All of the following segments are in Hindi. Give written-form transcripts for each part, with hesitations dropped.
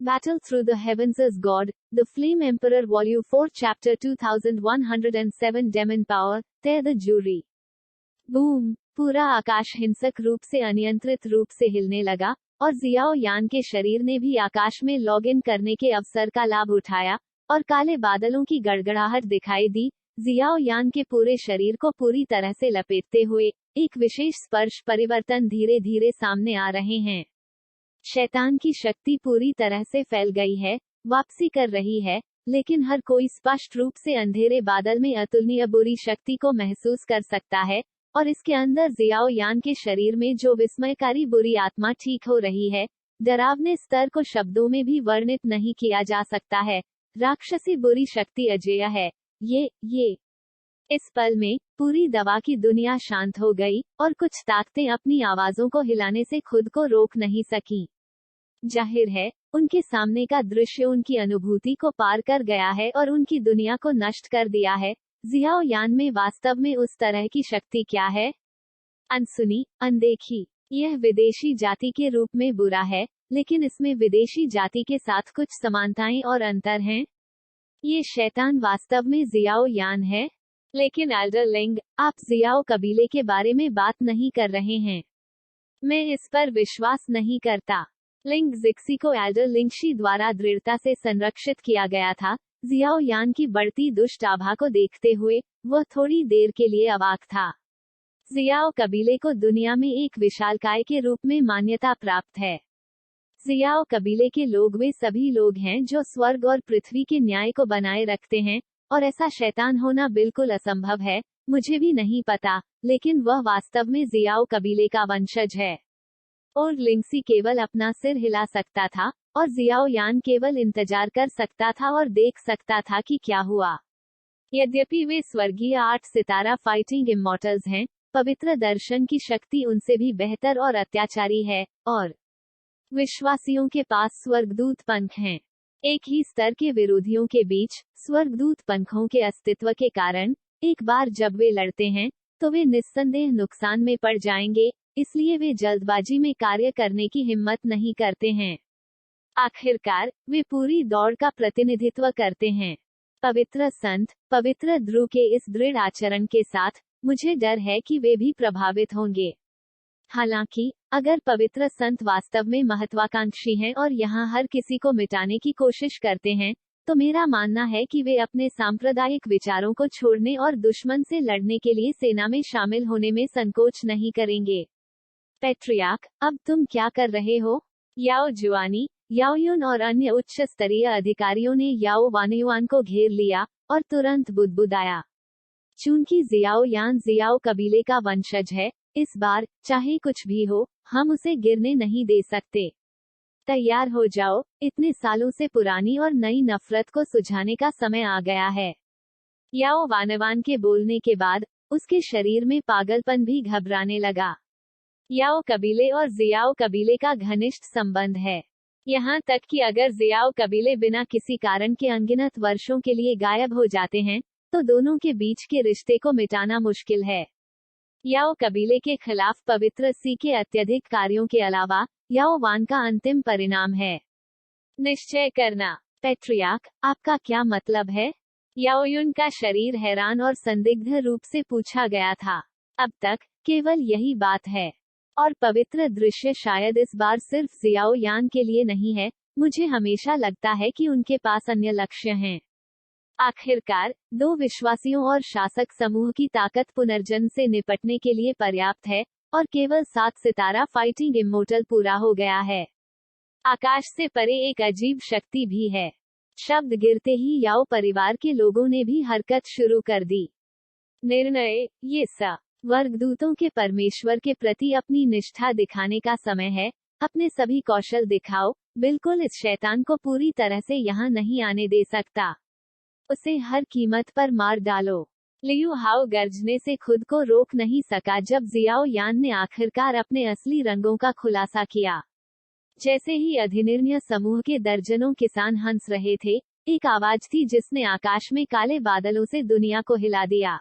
Battle Through the Heavens as God, The Flame Emperor Volume 4 Chapter 2107 Demon Power, Tear the Jury. Boom! पूरा आकाश हिंसक रूप से अनियंत्रित रूप से हिलने लगा, और जियाओ यान के शरीर ने भी आकाश में लॉग इन करने के अवसर का लाभ उठाया, और काले बादलों की गड़गड़ाहट दिखाई दी। जियाओ यान के पूरे शरीर को पूरी तरह से लपेटते हुए, एक विशेष स्पर्श परिवर्तन धीरे धीरे सामने आ रहे हैं। शैतान की शक्ति पूरी तरह से फैल गई है, वापसी कर रही है, लेकिन हर कोई स्पष्ट रूप से अंधेरे बादल में अतुलनीय बुरी शक्ति को महसूस कर सकता है, और इसके अंदर जियाओ यान के शरीर में जो विस्मयकारी बुरी आत्मा ठीक हो रही है, डरावने स्तर को शब्दों में भी वर्णित नहीं किया जा सकता है। राक्षसी बुरी शक्ति अजेय है। ये इस पल में पूरी दवा की दुनिया शांत हो गई, और कुछ ताकतें अपनी आवाजों को हिलाने से खुद को रोक नहीं सकी। जाहिर है, उनके सामने का दृश्य उनकी अनुभूति को पार कर गया है और उनकी दुनिया को नष्ट कर दिया है। जियाओ यान में वास्तव में उस तरह की शक्ति क्या है? अनसुनी, अनदेखी। यह विदेशी जाति के रूप में बुरा है, लेकिन इसमें विदेशी जाति के साथ कुछ समानताएं और अंतर हैं। ये शैतान वास्तव में जियाओ यान है। लेकिन एल्डर लिंग, आप जियाओ कबीले के बारे में बात नहीं कर रहे हैं। मैं इस पर विश्वास नहीं करता। लिंग जिक्सी को एल्डर लिंगशी द्वारा दृढ़ता से संरक्षित किया गया था। जियाओ यान की बढ़ती दुष्ट आभा को देखते हुए वह थोड़ी देर के लिए अवाक था। जियाओ कबीले को दुनिया में एक विशालकाय के रूप में मान्यता प्राप्त है। जियाओ कबीले के लोग वे सभी लोग हैं जो स्वर्ग और पृथ्वी के न्याय को बनाए रखते हैं, और ऐसा शैतान होना बिल्कुल असंभव है। मुझे भी नहीं पता, लेकिन वह वास्तव में जियाओ कबीले का वंशज है। और लिंगसी केवल अपना सिर हिला सकता था, और जियाओ यान केवल इंतजार कर सकता था और देख सकता था कि क्या हुआ। यद्यपि वे स्वर्गीय 8 सितारा फाइटिंग इमॉर्टल्स हैं, पवित्र दर्शन की शक्ति उनसे भी बेहतर और अत्याचारी है, और विश्वासियों के पास स्वर्गदूत पंख हैं। एक ही स्तर के विरोधियों के बीच स्वर्गदूत पंखों के अस्तित्व के कारण एक बार जब वे लड़ते हैं, तो वे निस्संदेह नुकसान में पड़ जाएंगे, इसलिए वे जल्दबाजी में कार्य करने की हिम्मत नहीं करते हैं। आखिरकार वे पूरी दौड़ का प्रतिनिधित्व करते हैं। पवित्र संत, पवित्र ध्रुव के इस दृढ़ आचरण के साथ मुझे डर है कि वे भी प्रभावित होंगे। हालांकि अगर पवित्र संत वास्तव में महत्वाकांक्षी हैं और यहाँ हर किसी को मिटाने की कोशिश करते हैं, तो मेरा मानना है कि वे अपने सांप्रदायिक विचारों को छोड़ने और दुश्मन से लड़ने के लिए सेना में शामिल होने में संकोच नहीं करेंगे। पैट्रियार्क, अब तुम क्या कर रहे हो? याओ जुआनी, याओयुन और अन्य उच्च स्तरीय अधिकारियों ने याओ वानयुआन को घेर लिया और तुरंत बुदबुदाया। चूंकि जियाओ यान जियाओ कबीले का वंशज है, इस बार चाहे कुछ भी हो, हम उसे गिरने नहीं दे सकते। तैयार हो जाओ, इतने सालों से पुरानी और नई नफरत को सुझाने का समय आ गया है। याओ वानवान के बोलने के बाद उसके शरीर में पागलपन भी घबराने लगा। याओ कबीले और जियाओ कबीले का घनिष्ठ संबंध है, यहाँ तक कि अगर जियाओ कबीले बिना किसी कारण के अनगिनत वर्षों के लिए गायब हो जाते हैं, तो दोनों के बीच के रिश्ते को मिटाना मुश्किल है। याओ कबीले के खिलाफ पवित्र सी के अत्यधिक कार्यों के अलावा याओ वान का अंतिम परिणाम है निश्चय करना। पैट्रियार्क, आपका क्या मतलब है? याओयुन का शरीर हैरान और संदिग्ध रूप से पूछा गया था। अब तक केवल यही बात है, और पवित्र दृश्य शायद इस बार सिर्फ जियाओ यान के लिए नहीं है। मुझे हमेशा लगता है कि उनके पास अन्य लक्ष्य हैं। आखिरकार 2 विश्वासियों और शासक समूह की ताकत पुनर्जन्म से निपटने के लिए पर्याप्त है, और केवल 7 सितारा फाइटिंग इमोर्टल पूरा हो गया है। आकाश से परे एक अजीब शक्ति भी है। शब्द गिरते ही याओ परिवार के लोगों ने भी हरकत शुरू कर दी। निर्णय, ये वर्गदूतों के परमेश्वर के प्रति अपनी निष्ठा दिखाने का समय है। अपने सभी कौशल दिखाओ, बिल्कुल इस शैतान को पूरी तरह से यहाँ नहीं आने दे सकता। उसे हर कीमत पर मार डालो। लियू हाओ गर्जने से खुद को रोक नहीं सका जब जियाओ यान ने आखिरकार अपने असली रंगों का खुलासा किया। जैसे ही अधिनिर्णय समूह के दर्जनों किसान हंस रहे थे, एक आवाज थी जिसने आकाश में काले बादलों से दुनिया को हिला दिया।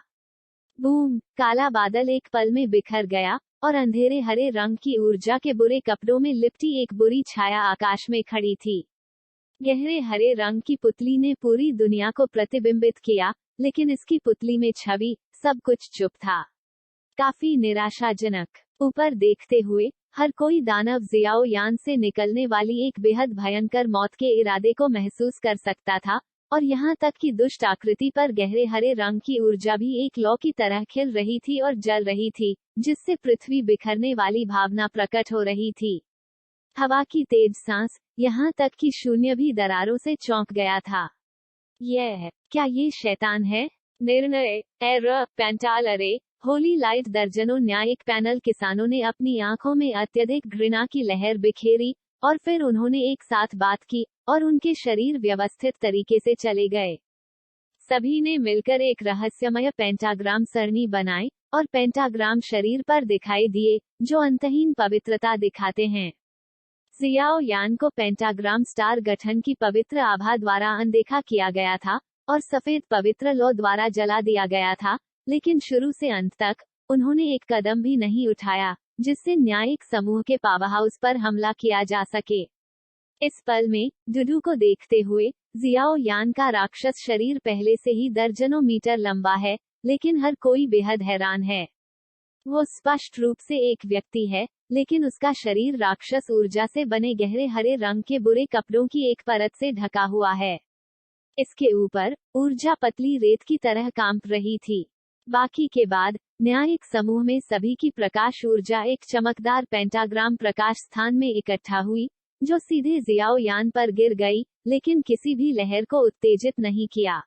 बूम! काला बादल एक पल में बिखर गया, और अंधेरे हरे रंग की ऊर्जा के बुरे कपड़ों में लिपटी एक बुरी छाया आकाश में खड़ी थी। गहरे हरे रंग की पुतली ने पूरी दुनिया को प्रतिबिंबित किया, लेकिन इसकी पुतली में छवि सब कुछ चुप था। काफी निराशाजनक। ऊपर देखते हुए हर कोई दानव जियाओ यान से निकलने वाली एक बेहद भयंकर मौत के इरादे को महसूस कर सकता था, और यहाँ तक कि दुष्ट आकृति पर गहरे हरे रंग की ऊर्जा भी एक लौ की तरह खिल रही थी और जल रही थी, जिससे पृथ्वी बिखरने वाली भावना प्रकट हो रही थी। हवा की तेज सांस, यहाँ तक कि शून्य भी दरारों से चौंक गया था। क्या ये शैतान है? निर्णय पेंटाल अरे होली लाइट। दर्जनों न्यायिक पैनल किसानों ने अपनी आंखों में अत्यधिक घृणा की लहर बिखेरी, और फिर उन्होंने एक साथ बात की, और उनके शरीर व्यवस्थित तरीके से चले गए। सभी ने मिलकर एक रहस्यमय पेंटाग्राम सरणी बनाई, और पेंटाग्राम शरीर पर दिखाई दिए, जो अंतहीन पवित्रता दिखाते हैं। जियाओ यान को पेंटाग्राम स्टार गठन की पवित्र आभा द्वारा अनदेखा किया गया था, और सफेद पवित्र लौ द्वारा जला दिया गया था, लेकिन शुरू से अंत तक उन्होंने एक कदम भी नहीं उठाया, जिससे न्यायिक समूह के पावरहाउस पर हमला किया जा सके। इस पल में डुडू को देखते हुए जियाओ यान का राक्षस शरीर पहले से ही दर्जनों मीटर लंबा है, लेकिन हर कोई बेहद हैरान है। वो स्पष्ट रूप से एक व्यक्ति है, लेकिन उसका शरीर राक्षस ऊर्जा से बने गहरे हरे रंग के बुरे कपड़ों की एक परत से ढका हुआ है। इसके ऊपर ऊर्जा पतली रेत की तरह कांप रही थी। बाकी के बाद न्यायिक समूह में सभी की प्रकाश ऊर्जा एक चमकदार पेंटाग्राम प्रकाश स्थान में इकट्ठा हुई, जो सीधे जियाओ यान पर गिर गई, लेकिन किसी भी लहर को उत्तेजित नहीं किया।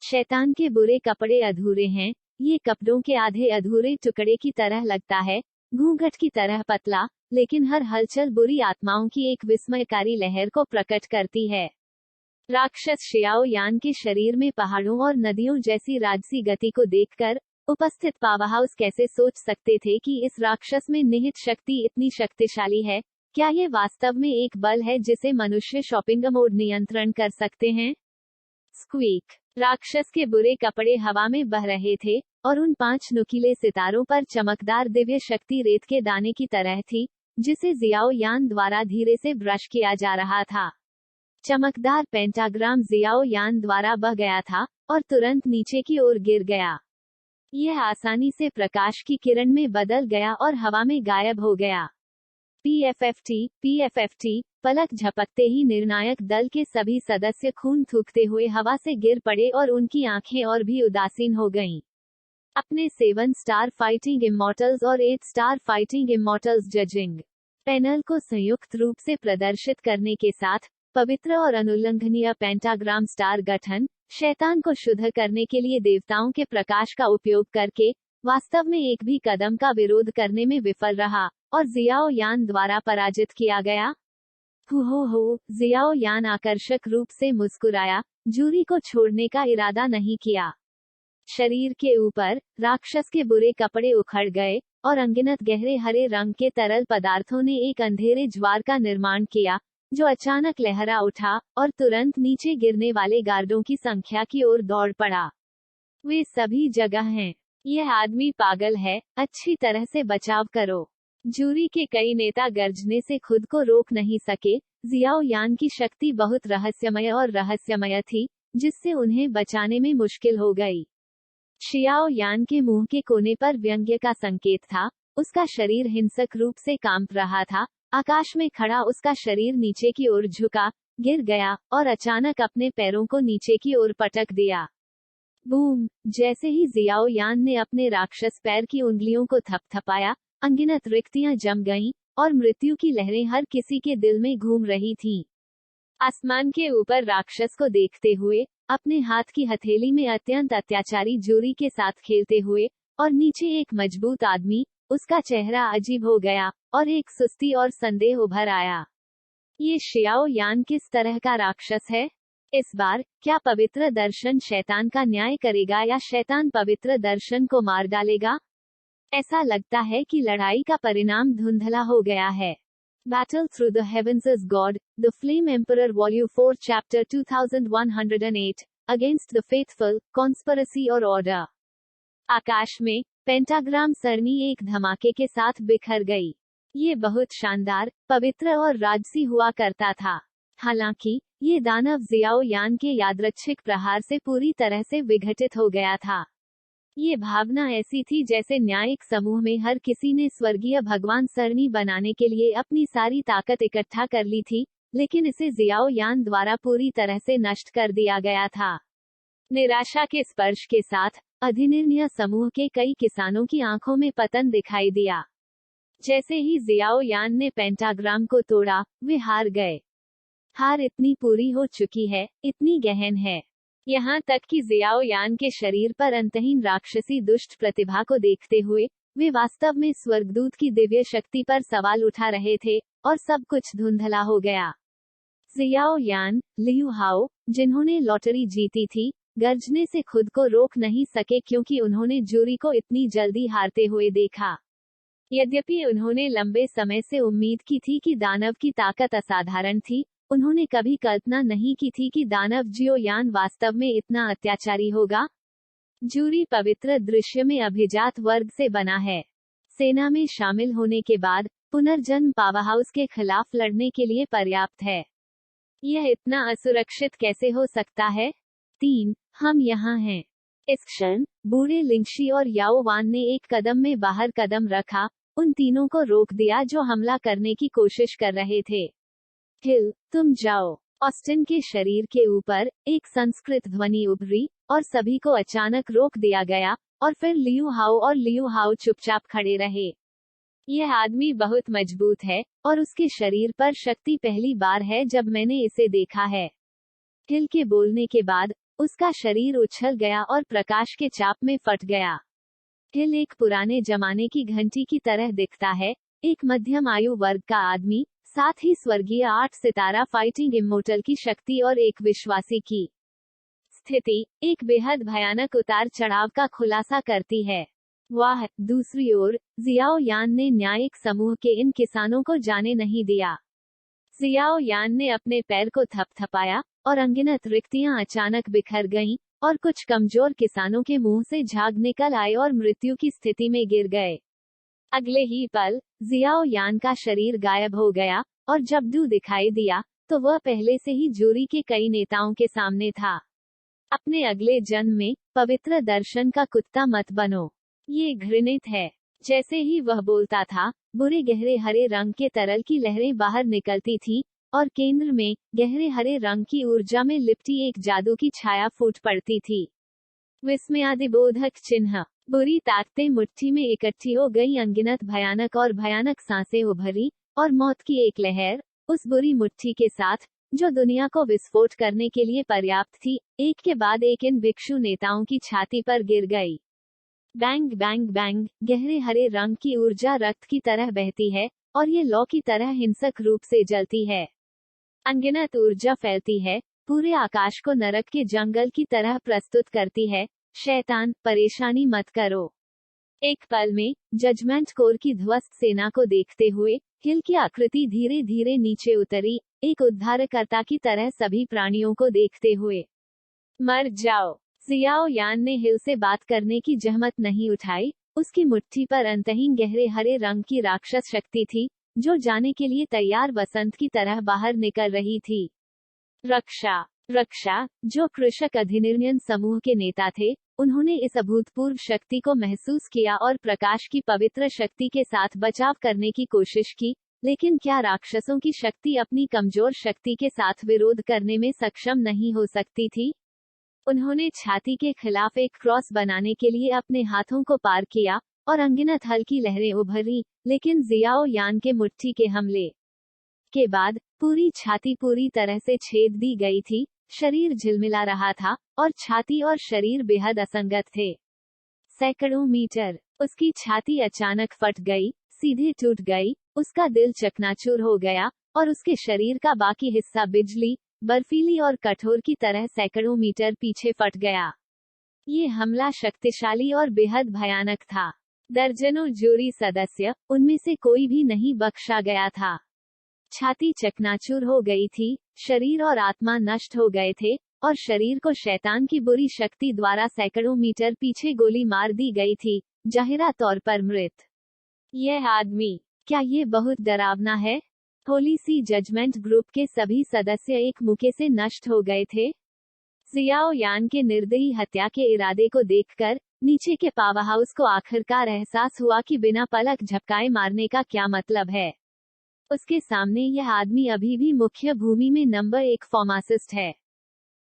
शैतान के बुरे कपड़े अधूरे हैं। ये कपड़ों के आधे अधूरे टुकड़े की तरह लगता है, घूंघट की तरह पतला, लेकिन हर हलचल बुरी आत्माओं की एक विस्मयकारी लहर को प्रकट करती है। राक्षस जियाओ यान के शरीर में पहाड़ों और नदियों जैसी राजसी गति को देखकर उपस्थित पावरहाउस कैसे सोच सकते थे कि इस राक्षस में निहित शक्ति इतनी शक्तिशाली है? क्या ये वास्तव में एक बल है जिसे मनुष्य शॉपिंग मोड नियंत्रण कर सकते हैं? स्क्वीक। राक्षस के बुरे कपड़े हवा में बह रहे थे, और उन 5 नुकीले सितारों पर चमकदार दिव्य शक्ति रेत के दाने की तरह थी, जिसे जियाओ यान द्वारा धीरे से ब्रश किया जा रहा था। चमकदार पेंटाग्राम जियाओ यान द्वारा बह गया था, और तुरंत नीचे की ओर गिर गया। यह आसानी से प्रकाश की किरण में बदल गया और हवा में गायब हो गया। पीएफएफटी, पलक झपकते ही निर्णायक दल के सभी सदस्य खून थूकते हुए हवा से गिर पड़े और उनकी आंखें और भी उदासीन हो गईं। अपने 7 स्टार फाइटिंग इमॉर्टल्स और 8 star fighting immortals judging panel को संयुक्त रूप से प्रदर्शित करने के साथ पवित्र और अनुल्लंघनीय पेंटाग्राम स्टार गठन, शैतान को शुद्ध करने के लिए देवताओं के प्रकाश का उपयोग करके, वास्तव में एक भी कदम का विरोध करने में विफल रहा, और जियाओ यान द्वारा पराजित किया गया। हो, जियाओ यान आकर्षक रूप से मुस्कुराया, जूरी को छोड़ने का इरादा नहीं किया। शरीर के ऊपर राक्षस के बुरे कपड़े उखड़ गए, और अनगिनत गहरे हरे रंग के तरल पदार्थों ने एक अंधेरे ज्वार का निर्माण किया, जो अचानक लहरा उठा और तुरंत नीचे गिरने वाले गार्डों की संख्या की ओर दौड़ पड़ा। वे सभी जगह हैं। यह आदमी पागल है, अच्छी तरह से बचाव करो। जूरी के कई नेता गर्जने से खुद को रोक नहीं सके। जियाओ यान की शक्ति बहुत रहस्यमय थी, जिससे उन्हें बचाने में मुश्किल हो गई। जियाओ यान के मुंह के कोने पर व्यंग्य का संकेत था, उसका शरीर हिंसक रूप से कांप रहा था। आकाश में खड़ा उसका शरीर नीचे की ओर झुका, गिर गया, और अचानक अपने पैरों को नीचे की ओर पटक दिया। बूम! जैसे ही जियाओ यान ने अपने राक्षस पैर की उंगलियों को थपथपाया, अनगिनत रिक्तियां जम गईं, और मृत्यु की लहरें हर किसी के दिल में घूम रही थीं। आसमान के ऊपर राक्षस को देखते हुए, अपने हाथ की हथेली में अत्यंत अत्याचारी जूरी के साथ खेलते हुए, और नीचे एक मजबूत आदमी, उसका चेहरा अजीब हो गया, और एक सुस्ती और संदेह उभर आया। ये जियाओ यान किस तरह का राक्षस है? इस बार क्या पवित्र दर्शन शैतान का न्याय करेगा या शैतान पवित्र दर्शन को मार डालेगा? ऐसा लगता है कि लड़ाई का परिणाम धुंधला हो गया है। Battle through the heavens is God, the Flame Emperor Volume 4 Chapter 2108, Against the Faithful, Conspiracy or Order। आकाश में पेंटाग्राम सरणी एक धमाके के साथ बिखर गई। ये बहुत शानदार, पवित्र और राजसी हुआ करता था। हालांकि ये दानव जियाओ यान के यादृच्छिक प्रहार से पूरी तरह से विघटित हो गया था। ये भावना ऐसी थी जैसे न्यायिक समूह में हर किसी ने स्वर्गीय भगवान सरनी बनाने के लिए अपनी सारी ताकत इकट्ठा कर ली थी, लेकिन इसे जियाओ यान द्वारा पूरी तरह से नष्ट कर दिया गया था। निराशा के स्पर्श के साथ अधिनिर्णय समूह के कई किसानों की आंखों में पतन दिखाई दिया। जैसे ही जियाओ यान ने पेंटाग्राम को तोड़ा, वे हार गए। हार इतनी पूरी हो चुकी है, इतनी गहन है, यहाँ तक कि जियाओ यान के शरीर पर अंतहीन राक्षसी दुष्ट प्रतिभा को देखते हुए वे वास्तव में स्वर्गदूत की दिव्य शक्ति पर सवाल उठा रहे थे, और सब कुछ धुंधला हो गया। जियाओ यान, लियू हाओ, जिन्होंने लॉटरी जीती थी, गर्जने से खुद को रोक नहीं सके क्योंकि उन्होंने जूरी को इतनी जल्दी हारते हुए देखा। यद्यपि उन्होंने लंबे समय से उम्मीद की थी कि दानव की ताकत असाधारण थी, उन्होंने कभी कल्पना नहीं की थी कि दानव जियो यान वास्तव में इतना अत्याचारी होगा। जूरी पवित्र दृश्य में अभिजात वर्ग से बना है। सेना में शामिल होने के बाद पुनर्जन्म पावरहाउस के खिलाफ लड़ने के लिए पर्याप्त है। यह इतना असुरक्षित कैसे हो सकता है? 3. हम यहाँ हैं। इस क्षण बूढ़े लिंगशी और याओ वान ने एक कदम में बाहर कदम रखा, उन तीनों को रोक दिया जो हमला करने की कोशिश कर रहे थे। हिल, तुम जाओ। ऑस्टिन के शरीर के ऊपर एक संस्कृत ध्वनि उभरी और सभी को अचानक रोक दिया गया, और फिर लियू हाओ चुपचाप खड़े रहे। यह आदमी बहुत मजबूत है, और उसके शरीर पर शक्ति पहली बार है जब मैंने इसे देखा है। हिल के बोलने के बाद उसका शरीर उछल गया और प्रकाश के चाप में फट गया। हिल एक पुराने जमाने की घंटी की तरह दिखता है, एक मध्यम आयु वर्ग का आदमी, साथ ही स्वर्गीय 8 सितारा फाइटिंग इमोर्टल की शक्ति और एक विश्वासी की स्थिति एक बेहद भयानक उतार चढ़ाव का खुलासा करती है। वाह, दूसरी ओर जियाओ यान ने न्यायिक समूह के इन किसानों को जाने नहीं दिया। जियाओ यान ने अपने पैर को थपथपाया और अनगिनत रिक्तियां अचानक बिखर गईं, और कुछ कमजोर किसानों के मुंह से झाग निकल आए और मृत्यु की स्थिति में गिर गए। अगले ही पल जियाओ यान का शरीर गायब हो गया, और जब डू दिखाई दिया तो वह पहले से ही जूरी के कई नेताओं के सामने था। अपने अगले जन्म में पवित्र दर्शन का कुत्ता मत बनो। ये घृणित है। जैसे ही वह बोलता था, बुरे गहरे हरे रंग के तरल की लहरें बाहर निकलती थी, और केंद्र में गहरे हरे रंग की ऊर्जा में लिपटी एक जादू की छाया फूट पड़ती थी। विस्मयादिबोधक चिन्ह। बुरी ताकतें मुट्ठी में इकट्ठी हो गई, अनगिनत भयानक सांसें उभरी, और मौत की एक लहर उस बुरी मुट्ठी के साथ जो दुनिया को विस्फोट करने के लिए पर्याप्त थी, एक के बाद एक इन भिक्षु नेताओं की छाती पर गिर गई। बैंग बैंग बैंग, गहरे हरे रंग की ऊर्जा रक्त की तरह बहती है, और ये लौ की तरह हिंसक रूप से जलती है। अनगिनत ऊर्जा फैलती है, पूरे आकाश को नरक के जंगल की तरह प्रस्तुत करती है। शैतान, परेशानी मत करो। एक पल में जजमेंट कोर की ध्वस्त सेना को देखते हुए हिल की आकृति धीरे धीरे नीचे उतरी, एक उद्धारकर्ता की तरह सभी प्राणियों को देखते हुए। मर जाओ। जियाओ यान ने हिल से बात करने की जहमत नहीं उठाई। उसकी मुट्ठी पर अंतहीन गहरे हरे रंग की राक्षस शक्ति थी, जो जाने के लिए तैयार वसंत की तरह बाहर निकल रही थी। रक्षा, जो कृषक अधिनिर्णय समूह के नेता थे, उन्होंने इस अभूतपूर्व शक्ति को महसूस किया और प्रकाश की पवित्र शक्ति के साथ बचाव करने की कोशिश की, लेकिन क्या राक्षसों की शक्ति अपनी कमजोर शक्ति के साथ विरोध करने में सक्षम नहीं हो सकती थी? उन्होंने छाती के खिलाफ एक क्रॉस बनाने के लिए अपने हाथों को पार किया, और अनगिनत हल्की लहरें उभरी, लेकिन जियाओ यान के मुट्ठी के हमले के बाद पूरी छाती पूरी तरह से छेद दी गई थी। शरीर झिलमिला रहा था, और छाती और शरीर बेहद असंगत थे। सैकड़ों मीटर उसकी छाती अचानक फट गई, सीधे टूट गई, उसका दिल चकनाचूर हो गया, और उसके शरीर का बाकी हिस्सा बिजली, बर्फीली और कठोर की तरह सैकड़ों मीटर पीछे फट गया। ये हमला शक्तिशाली और बेहद भयानक था। दर्जनों जूरी सदस्य, उनमें से कोई भी नहीं बख्शा गया था। छाती चकनाचूर हो गई थी, शरीर और आत्मा नष्ट हो गए थे, और शरीर को शैतान की बुरी शक्ति द्वारा सैकड़ों मीटर पीछे गोली मार दी गई थी, जाहिरा तौर पर मृत। यह आदमी, क्या ये बहुत डरावना है? होली सी जजमेंट ग्रुप के सभी सदस्य एक मुक्के से नष्ट हो गए थे। जियाओ यान के निर्दयी हत्या के इरादे को देखकर नीचे के पावर हाउस को आखिरकार एहसास हुआ कि बिना पलक झपकाए मारने का क्या मतलब है। उसके सामने यह आदमी अभी भी मुख्य भूमि में नंबर 1 फार्मासिस्ट है।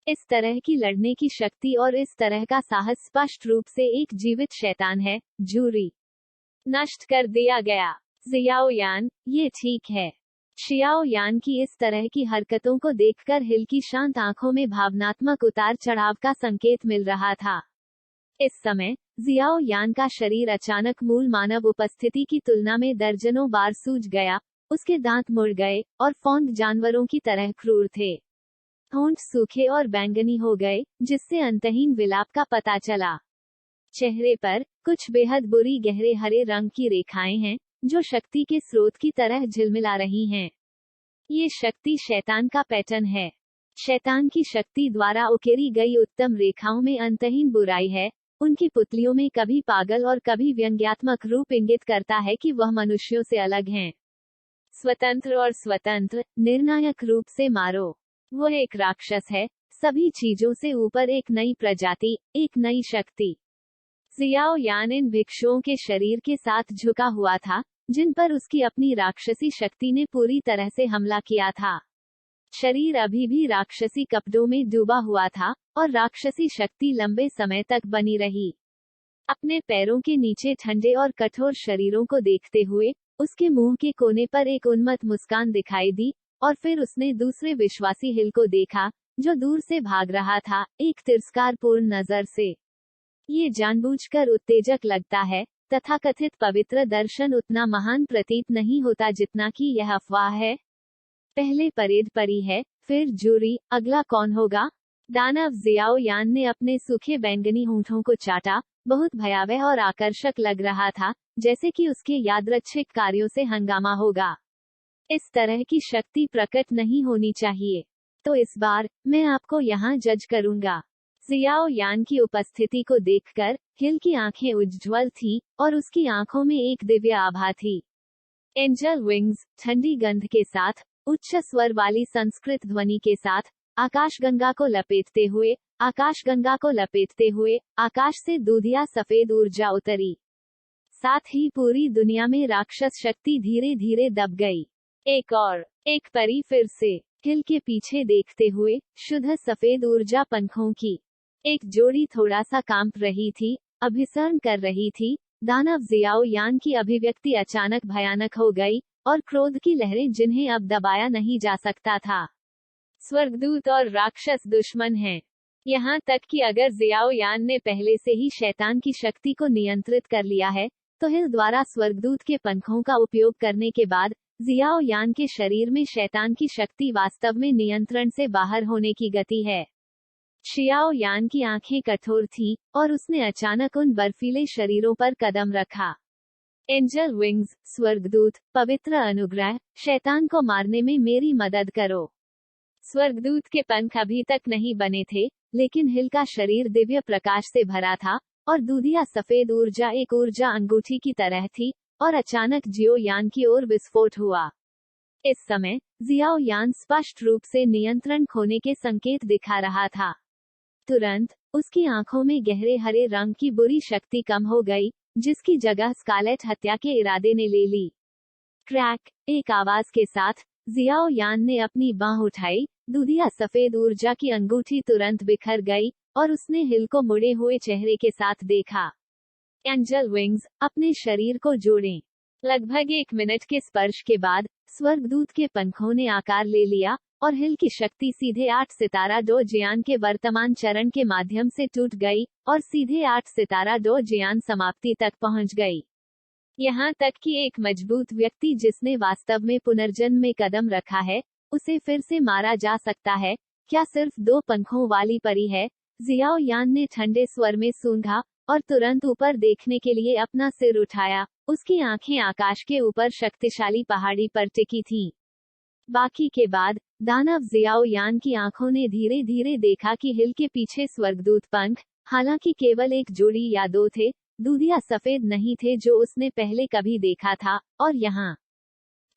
इस तरह की लड़ने की शक्ति और इस तरह का साहस स्पष्ट रूप से एक जीवित शैतान है। जूरी नष्ट कर दिया गया। जियाओ यान, ये ठीक है। शियाओ यान की इस तरह की हरकतों को देखकर हिल की शांत आंखों में भावनात्मक उतार चढ़ाव का संकेत मिल रहा था। इस समय जियाओ यान का शरीर अचानक मूल मानव उपस्थिति की तुलना में दर्जनों बार सूज गया। उसके दांत मुड़ गए और फौंद जानवरों की तरह क्रूर थे। होंठ सूखे और बैंगनी हो गए, जिससे अंतहीन विलाप का पता चला। चेहरे पर कुछ बेहद बुरी गहरे हरे रंग की रेखाएं हैं, जो शक्ति के स्रोत की तरह झिलमिला रही हैं। ये शक्ति शैतान का पैटर्न है। शैतान की शक्ति द्वारा उकेरी गई उत्तम रेखाओं में अंतहीन बुराई है। उनकी पुतलियों में कभी पागल और कभी व्यंग्यात्मक रूप इंगित करता है कि वह मनुष्यों से अलग हैं। स्वतंत्र और स्वतंत्र, निर्णायक रूप से मारो। वह एक राक्षस है, सभी चीजों से ऊपर एक नई प्रजाति, एक नई शक्ति। जियाओ यान इन भिक्षुओं के शरीर के साथ झुका हुआ था, जिन पर उसकी अपनी राक्षसी शक्ति ने पूरी तरह से हमला किया था। शरीर अभी भी राक्षसी कपड़ों में डूबा हुआ था, और राक्षसी शक्ति लंबे समय तक बनी रही। अपने पैरों के नीचे ठंडे और कठोर शरीरों को देखते हुए उसके मुंह के कोने पर एक उन्मत्त मुस्कान दिखाई दी, और फिर उसने दूसरे विश्वासी हिल को देखा, जो दूर से भाग रहा था, एक तिरस्कारपूर्ण नजर से। ये जानबूझकर उत्तेजक लगता है, तथाकथित पवित्र दर्शन उतना महान प्रतीत नहीं होता जितना कि यह अफवाह है। पहले परेड परी है, फिर जूरी, अगला कौन होगा? दानव जियाओ यान ने अपने सूखे बैंगनी होंठों को चाटा। बहुत भयावह और आकर्षक लग रहा था, जैसे कि उसके यादृच्छिक कार्यों से हंगामा होगा। इस तरह की शक्ति प्रकट नहीं होनी चाहिए। तो इस बार मैं आपको यहाँ जज करूंगा। जियाओ यान की उपस्थिति को देखकर हिल की आंखें उज्ज्वल थी, और उसकी आंखों में एक दिव्य आभा थी। एंजल विंग्स, ठंडी गंध के साथ, उच्च स्वर वाली संस्कृत ध्वनि के साथ, आकाशगंगा को लपेटते हुए, आकाशगंगा को लपेटते हुए, आकाश से दूधिया सफेद ऊर्जा उतरी। साथ ही पूरी दुनिया में राक्षस शक्ति धीरे धीरे दब गई। एक परी फिर से हिल के पीछे देखते हुए, शुद्ध सफेद ऊर्जा पंखों की एक जोड़ी थोड़ा सा कांप रही थी, अभिसरण कर रही थी। दानव जियाओ यान की अभिव्यक्ति अचानक भयानक हो गई, और क्रोध की लहरें जिन्हें अब दबाया नहीं जा सकता था। स्वर्गदूत और राक्षस दुश्मन हैं। यहाँ तक कि अगर जियाओ यान ने पहले से ही शैतान की शक्ति को नियंत्रित कर लिया है, तो हिल द्वारा स्वर्गदूत के पंखों का उपयोग करने के बाद जियाओ यान के शरीर में शैतान की शक्ति वास्तव में नियंत्रण से बाहर होने की गति है। शियाओ यान की आंखें कठोर थीं, और उसने अचानक उन बर्फीले शरीरों पर कदम रखा। एंजल विंग्स, स्वर्गदूत, पवित्र अनुग्रह, शैतान को मारने में मेरी मदद करो। स्वर्गदूत के पंख अभी तक नहीं बने थे, लेकिन हिल का शरीर दिव्य प्रकाश से भरा था, और दूधिया सफेद ऊर्जा एक ऊर्जा अंगूठी की तरह थी, और अचानक जियो यान की ओर विस्फोट हुआ। इस समय जियाओ यान स्पष्ट रूप से नियंत्रण खोने के संकेत दिखा रहा था। तुरंत उसकी आंखों में गहरे हरे रंग की बुरी शक्ति कम हो गई, जिसकी जगह स्कारलेट हत्या के इरादे ने ले ली। क्रैक, एक आवाज के साथ जियाओ यान ने अपनी बांह उठाई। दूधिया सफेद ऊर्जा की अंगूठी तुरंत बिखर गई, और उसने हिल को मुड़े हुए चेहरे के साथ देखा। एंजल विंग्स, अपने शरीर को जोड़ें। लगभग 1 मिनट के स्पर्श के बाद स्वर्गदूत के पंखों ने आकार ले लिया, और हिल की शक्ति सीधे 8 सितारा डो जियान के वर्तमान चरण के माध्यम से टूट गई, और सीधे 8 सितारा डो जियान समाप्ति तक पहुंच गई। यहाँ तक कि एक मजबूत व्यक्ति जिसने वास्तव में पुनर्जन्म में कदम रखा है, उसे फिर से मारा जा सकता है। क्या सिर्फ 2 पंखों वाली परी है? जियाओ यान ने ठंडे स्वर में सूंघा, और तुरंत ऊपर देखने के लिए अपना सिर उठाया। उसकी आंखें आकाश के ऊपर शक्तिशाली पहाड़ी पर टिकी थीं। बाकी के बाद दानव जियाओ यान की आंखों ने धीरे धीरे देखा कि हिल के पीछे स्वर्गदूत पंख, हालांकि केवल एक जोड़ी या 2 थे, दूधिया सफेद नहीं थे जो उसने पहले कभी देखा था, और यहाँ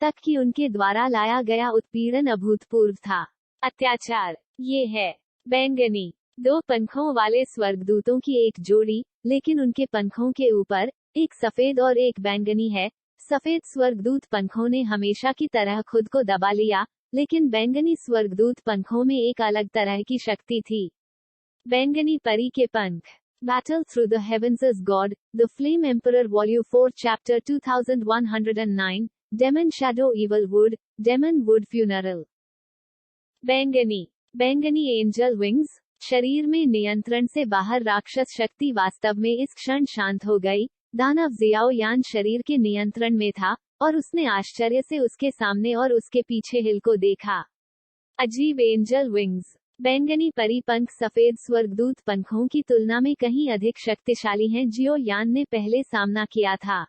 तक कि उनके द्वारा लाया गया उत्पीड़न अभूतपूर्व था। अत्याचार। ये है बैंगनी, 2 पंखों वाले स्वर्गदूतों की एक जोड़ी, लेकिन उनके पंखों के ऊपर एक सफेद और एक बैंगनी है। सफेद स्वर्गदूत पंखों ने हमेशा की तरह खुद को दबा लिया, लेकिन बैंगनी स्वर्गदूत पंखों में एक अलग तरह की शक्ति थी। बैंगनी परी के पंख। Battle through the heavens as God, The Flame Emperor Volume 4 Chapter 2109, Demon Shadow Evil Wood, Demon Wood Funeral। बैंगनी, बैंगनी एंजल विंग्स। शरीर में नियंत्रण से बाहर राक्षस शक्ति वास्तव में इस क्षण शांत हो गई। दानव जियाओ यान शरीर के नियंत्रण में था, और उसने आश्चर्य से उसके सामने और उसके पीछे हिल को देखा। अजीब एंजल विंग्स। बैंगनी परी पंख सफेद स्वर्गदूत पंखों की तुलना में कहीं अधिक शक्तिशाली हैं जियो यान ने पहले सामना किया था।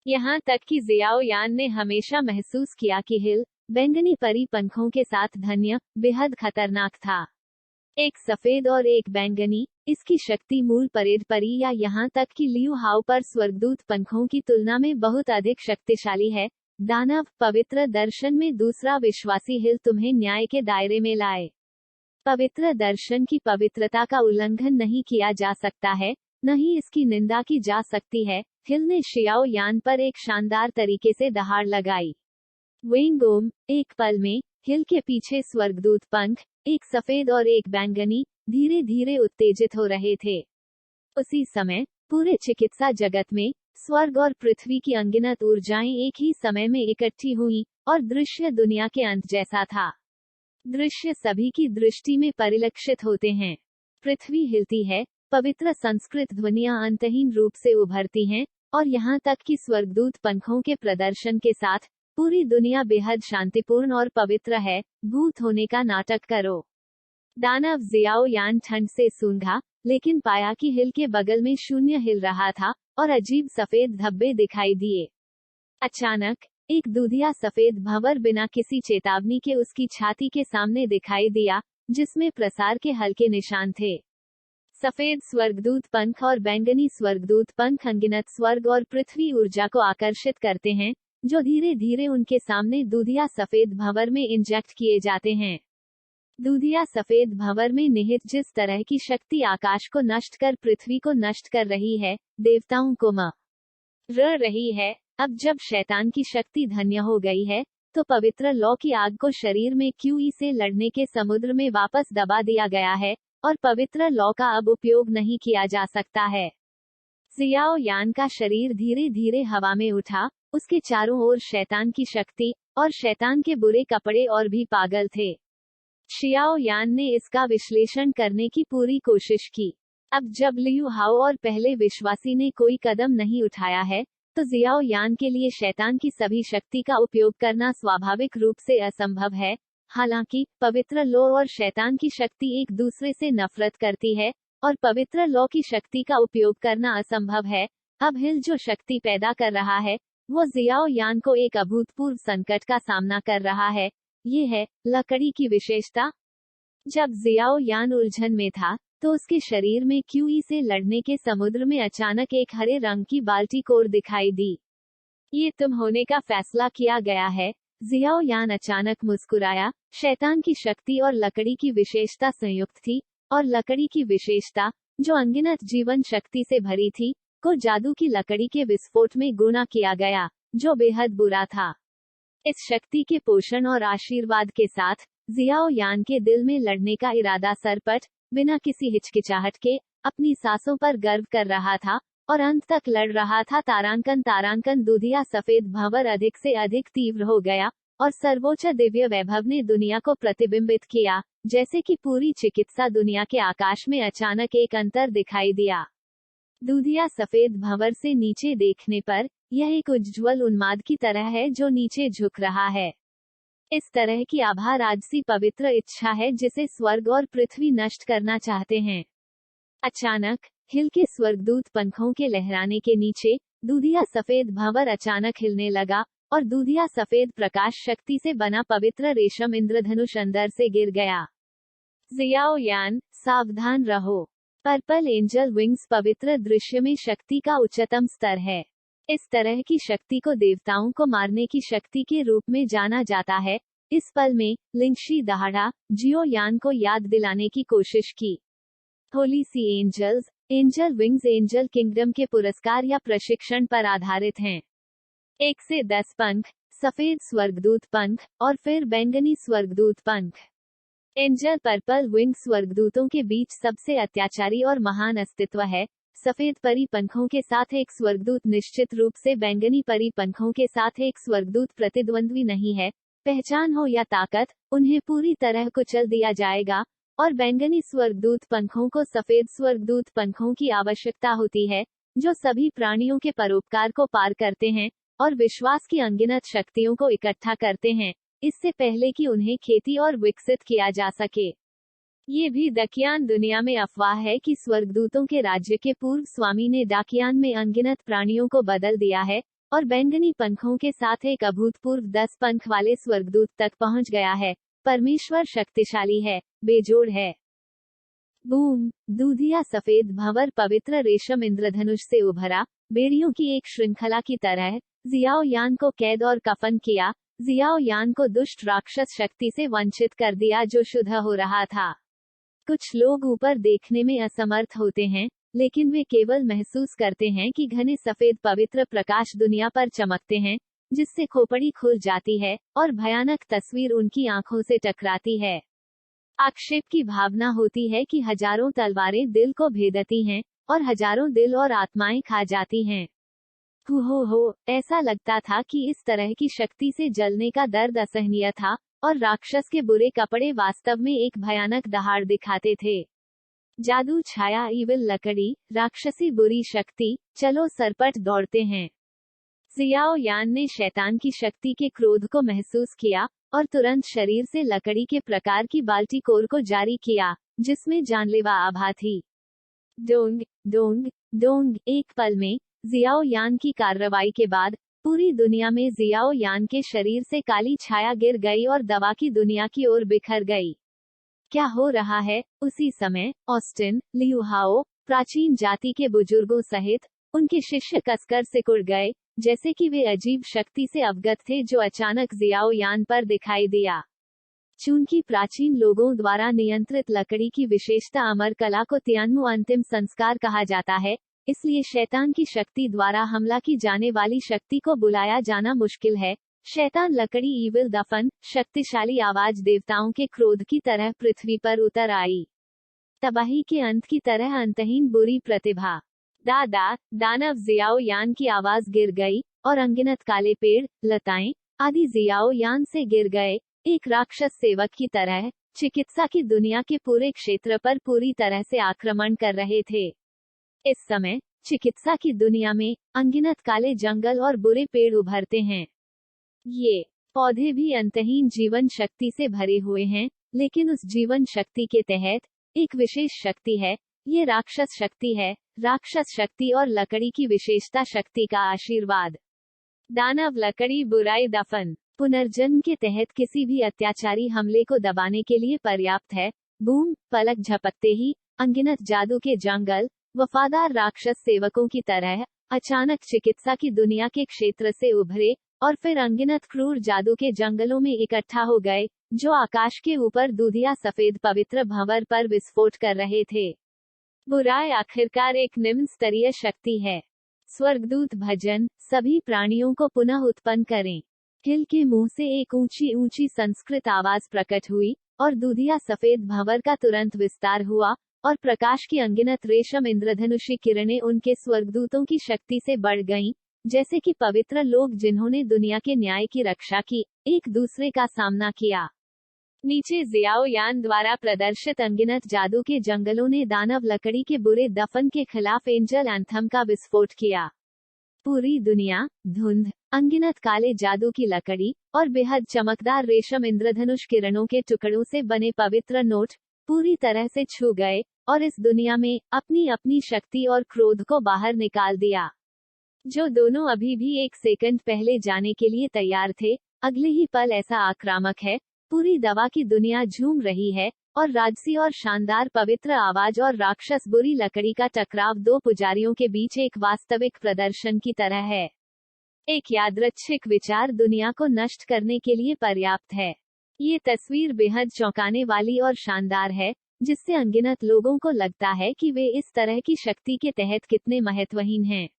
यहाँ तक कि जियाओ यान ने हमेशा महसूस किया कि हिल, बैंगनी परी पंखों के साथ धन्य, बेहद खतरनाक था। एक सफेद और एक बैंगनी, इसकी शक्ति मूल परेड परी या यहाँ तक कि लियू हाउ पर स्वर्गदूत पंखों की तुलना में बहुत अधिक शक्तिशाली है। दानव, पवित्र दर्शन में दूसरा विश्वासी हिल तुम्हें न्याय के दायरे में लाए। पवित्र दर्शन की पवित्रता का उल्लंघन नहीं किया जा सकता है, न ही इसकी निंदा की जा सकती है। हिल ने शियाओ यान पर एक शानदार तरीके से दहाड़ लगाई। विंगोम, एक पल में, हिल के पीछे स्वर्गदूत पंख, एक सफेद और एक बैंगनी, धीरे धीरे उत्तेजित हो रहे थे। उसी समय, पूरे चिकित्सा जगत में, स्वर्ग और पृथ्वी की अनगिनत ऊर्जाएं एक ही समय में इकट्ठी हुई, और दृश्य दुनिया के अंत जैसा था। दृश्य सभी की दृष्टि में परिलक्षित होते हैं। पृथ्वी हिलती है, पवित्र संस्कृत ध्वनियां अंतहीन रूप से उभरती हैं, और यहाँ तक कि स्वर्गदूत पंखों के प्रदर्शन के साथ, पूरी दुनिया बेहद शांतिपूर्ण और पवित्र है। भूत होने का नाटक करो। दानव जियाओ यान ठंड से सूंघा, लेकिन पाया कि हिल के बगल में शून्य हिल रहा था, और अजीब सफेद धब्बे दिखाई दिए। अचानक, एक दूधिया सफेद भंवर बिना किसी चेतावनी के उसकी छाती के सामने दिखाई दिया, जिसमें प्रसार के हल्के निशान थे। सफेद स्वर्गदूत पंख और बैंगनी स्वर्गदूत पंख अनगिनत स्वर्ग और पृथ्वी ऊर्जा को आकर्षित करते हैं, जो धीरे धीरे उनके सामने दूधिया सफेद भंवर में इंजेक्ट किए जाते हैं। दूधिया सफेद भंवर में निहित जिस तरह की शक्ति आकाश को नष्ट कर पृथ्वी को नष्ट कर रही है, देवताओं को र रही है। अब जब शैतान की शक्ति धन्य हो गई है, तो पवित्र लौ की आग को शरीर में क्यूई से लड़ने के समुद्र में वापस दबा दिया गया है, और पवित्र लौ का अब उपयोग नहीं किया जा सकता है। जियाओ यान का शरीर धीरे धीरे हवा में उठा, उसके चारों ओर शैतान की शक्ति, और शैतान के बुरे कपड़े और भी पागल थे। शियाओ यान ने इसका विश्लेषण करने की पूरी कोशिश की। अब जब लियू हाओ और पहले विश्वासी ने कोई कदम नहीं उठाया है, तो जियाओ यान के लिए शैतान की सभी शक्ति का उपयोग करना स्वाभाविक रूप से असंभव है। हालांकि, पवित्र लौ और शैतान की शक्ति एक दूसरे से नफरत करती है, और पवित्र लौ की शक्ति का उपयोग करना असंभव है। अब हिल जो शक्ति पैदा कर रहा है, वो जियाओ यान को एक अभूतपूर्व संकट का सामना कर रहा है। ये है लकड़ी की विशेषता। जब जियाओ यान उलझन में था, तो उसके शरीर में क्यूई से लड़ने के समुद्र में अचानक एक हरे रंग की बाल्टी कोर दिखाई दी। ये तुम होने का फैसला किया गया है। जियाओ यान अचानक मुस्कुराया। शैतान की शक्ति और लकड़ी की विशेषता संयुक्त थी, और लकड़ी की विशेषता, जो अनगिनत जीवन शक्ति से भरी थी, को जादू की लकड़ी के विस्फोट में गुणा किया गया, जो बेहद बुरा था। इस शक्ति के पोषण और आशीर्वाद के साथ, जियाओ यान के दिल में लड़ने का इरादा सरपट, बिना किसी हिचकिचाहट के, अपनी सांसों पर गर्व कर रहा था, और अंत तक लड़ रहा था। तारांकन दूधिया सफेद भंवर अधिक से अधिक तीव्र हो गया, और सर्वोच्च दिव्य वैभव ने दुनिया को प्रतिबिंबित किया, जैसे कि पूरी चिकित्सा दुनिया के आकाश में अचानक एक अंतर दिखाई दिया। दूधिया सफेद भंवर से नीचे देखने पर, यह एक उज्ज्वल उन्माद की तरह है जो नीचे झुक रहा है। इस तरह की आभा राजसी पवित्र इच्छा है जिसे स्वर्ग और पृथ्वी नष्ट करना चाहते हैं। अचानक, हिल के स्वर्गदूत पंखों के लहराने के नीचे, दूधिया सफेद भंवर अचानक हिलने लगा, और दूधिया सफेद प्रकाश शक्ति से बना पवित्र रेशम इंद्रधनुष अंदर से गिर गया। जियाओ यान, सावधान रहो। पर्पल एंजल विंग्स पवित्र दृश्य में शक्ति का उच्चतम स्तर है। इस तरह की शक्ति को देवताओं को मारने की शक्ति के रूप में जाना जाता है। इस पल में लिंगशी दहाड़ा जियो यान को याद दिलाने की कोशिश की। Holy C angels, angel wings angel kingdom के पुरस्कार या प्रशिक्षण पर आधारित हैं। 1 से 10 पंख, सफेद स्वर्गदूत पंख और फिर बैंगनी स्वर्गदूत पंख। एंजल पर्पल विंग स्वर्गदूतों के बीच सबसे अत्याचारी और महान अस्तित्व है। सफेद परी पंखों के साथ एक स्वर्गदूत निश्चित रूप से बैंगनी परी पंखों के साथ एक स्वर्गदूत प्रतिद्वंद्वी नहीं है। पहचान हो या ताकत, उन्हें पूरी तरह कुचल दिया जाएगा। और बैंगनी स्वर्गदूत पंखों को सफेद स्वर्गदूत पंखों की आवश्यकता होती है, जो सभी प्राणियों के परोपकार को पार करते हैं और विश्वास की अनगिनत शक्तियों को इकट्ठा करते हैं, इससे पहले कि उन्हें खेती और विकसित किया जा सके। ये भी दकियान दुनिया में अफवाह है कि स्वर्गदूतों के राज्य के पूर्व स्वामी ने डाकियान में अनगिनत प्राणियों को बदल दिया है और बैंगनी पंखों के साथ एक अभूतपूर्व 10 पंख वाले स्वर्गदूत तक पहुंच गया है। परमेश्वर शक्तिशाली है, बेजोड़ है। बूम, दूधिया सफेद भंवर पवित्र रेशम इंद्रधनुष से उभरा, बेड़ियों की एक श्रृंखला की तरह। जियाओ यान को कैद और कफन किया। जियाओ यान को दुष्ट राक्षस शक्ति से वंचित कर दिया जो शुद्ध हो रहा था। कुछ लोग ऊपर देखने में असमर्थ होते हैं, लेकिन वे केवल महसूस करते हैं कि घने सफेद पवित्र प्रकाश दुनिया पर चमकते हैं, जिससे खोपड़ी खुल जाती है और भयानक तस्वीर उनकी आंखों से टकराती है। आक्षेप की भावना होती है कि हजारों तलवारें दिल को भेदती हैं और हजारों दिल और आत्माएं खा जाती हैं। हो, ऐसा लगता था कि इस तरह की शक्ति से जलने का दर्द असहनीय था और राक्षस के बुरे कपड़े वास्तव में एक भयानक दहाड़ दिखाते थे। जादू छाया ईविल लकड़ी, राक्षसी बुरी शक्ति, चलो सरपट दौड़ते हैं। जियाओ यान ने शैतान की शक्ति के क्रोध को महसूस किया और तुरंत शरीर से लकड़ी के प्रकार की बाल्टी कोर को जारी किया, जिसमें जानलेवा आभा थी। डोंग डोंग डोंग, एक पल में जियाओ यान की कार्रवाई के बाद पूरी दुनिया में जियाओ यान के शरीर से काली छाया गिर गई और दवा की दुनिया की ओर बिखर गई। क्या हो रहा है? उसी समय ऑस्टिन, लियुहाओ, प्राचीन जाति के बुजुर्गों सहित उनके शिष्य कसकर सिकुड़ गए, जैसे कि वे अजीब शक्ति से अवगत थे जो अचानक जियाओ यान पर दिखाई दिया। चूंकि प्राचीन लोगों द्वारा नियंत्रित लकड़ी की विशेषता अमर कला को तियान्मु अंतिम संस्कार कहा जाता है, इसलिए शैतान की शक्ति द्वारा हमला की जाने वाली शक्ति को बुलाया जाना मुश्किल है। शैतान लकड़ी ईविल दफन, शक्तिशाली आवाज देवताओं के क्रोध की तरह पृथ्वी पर उतर आई। तबाही के अंत की तरह अंतहीन बुरी प्रतिभा। दादा दानव जियाओ यान की आवाज गिर गई और अनगिनत काले पेड़, लताएं आदि जियाओ यान से गिर गए, एक राक्षस सेवक की तरह चिकित्सा की दुनिया के पूरे क्षेत्र पर पूरी तरह से आक्रमण कर रहे थे। इस समय चिकित्सा की दुनिया में अनगिनत काले जंगल और बुरे पेड़ उभरते हैं। ये पौधे भी अंतहीन जीवन शक्ति से भरे हुए हैं, लेकिन उस जीवन शक्ति के तहत एक विशेष शक्ति है। ये राक्षस शक्ति है, राक्षस शक्ति और लकड़ी की विशेषता शक्ति का आशीर्वाद। दानव लकड़ी बुराई दफन, पुनर्जन्म के तहत किसी भी अत्याचारी हमले को दबाने के लिए पर्याप्त है। बूम, पलक झपकते ही अनगिनत जादू के जंगल वफादार राक्षस सेवकों की तरह अचानक चिकित्सा की दुनिया के क्षेत्र से उभरे और फिर अनगिनत क्रूर जादू के जंगलों में इकट्ठा हो गए, जो आकाश के ऊपर दूधिया सफेद पवित्र भंवर पर विस्फोट कर रहे थे। बुराई आखिरकार एक निम्न स्तरीय शक्ति है। स्वर्गदूत भजन, सभी प्राणियों को पुनः उत्पन्न करें। हिल के मुंह से एक ऊंची ऊंची संस्कृत आवाज प्रकट हुई और दूधिया सफेद भंवर का तुरंत विस्तार हुआ और प्रकाश की अनगिनत रेशम इंद्रधनुषी किरणें उनके स्वर्गदूतों की शक्ति से बढ़ गईं, जैसे कि पवित्र लोग जिन्होंने दुनिया के न्याय की रक्षा की, एक दूसरे का सामना किया। नीचे जियाओ यान द्वारा प्रदर्शित अनगिनत जादू के जंगलों ने दानव लकड़ी के बुरे दफन के खिलाफ एंजल एंथम का विस्फोट किया। पूरी दुनिया धुंध, अनगिनत काले जादू की लकड़ी और बेहद चमकदार रेशम इंद्रधनुष किरणों के टुकड़ों से बने पवित्र नोट पूरी तरह से छू गए और इस दुनिया में अपनी अपनी शक्ति और क्रोध को बाहर निकाल दिया। जो दोनों अभी भी एक सेकंड पहले जाने के लिए तैयार थे, अगले ही पल ऐसा आक्रामक है। पूरी दवा की दुनिया झूम रही है और राजसी और शानदार पवित्र आवाज और राक्षस बुरी लकड़ी का टकराव दो पुजारियों के बीच एक वास्तविक प्रदर्शन की तरह है। एक यादृच्छिक विचार दुनिया को नष्ट करने के लिए पर्याप्त है। ये तस्वीर बेहद चौंकाने वाली और शानदार है, जिससे अनगिनत लोगों को लगता है कि वे इस तरह की शक्ति के तहत कितने महत्वहीन हैं।